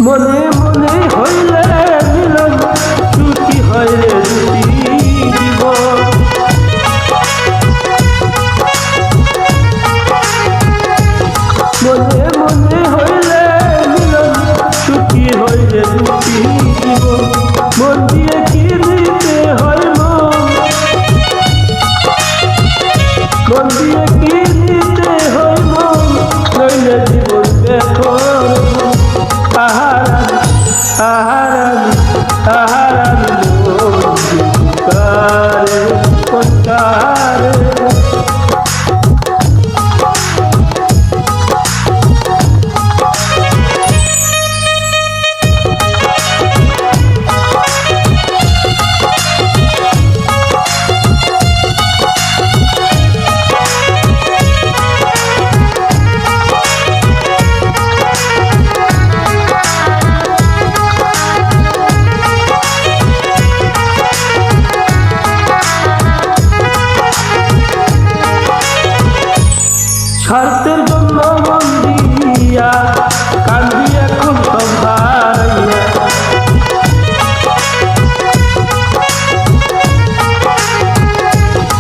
মনে মনে হইলে মিলন ছুটি হয় রে দুটি জীবন। মনে মনে হইলে মিলন ছুটি হয় রে দুটি জীবন। মন দিয়ে কি দিতে হয় মন দিয়ে কি দিতে হয় নইলে জীবন দেখো আহারানি কারে কারে স্বার্থের জন্য মন দিয়া কান্দি এখন সব হারাইয়া।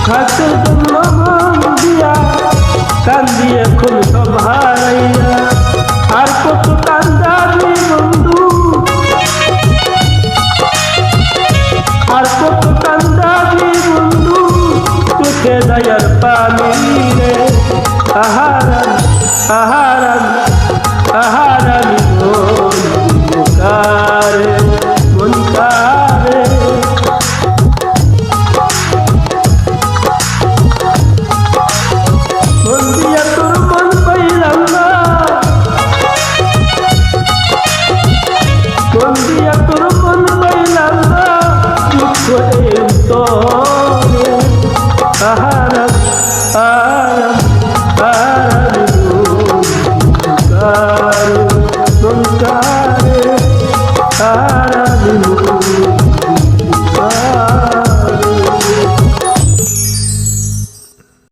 স্বার্থের জন্য মন দিয়া কান্দি এখন সব হারাইয়া। আর কত কান্দাবি বন্ধু, আর কত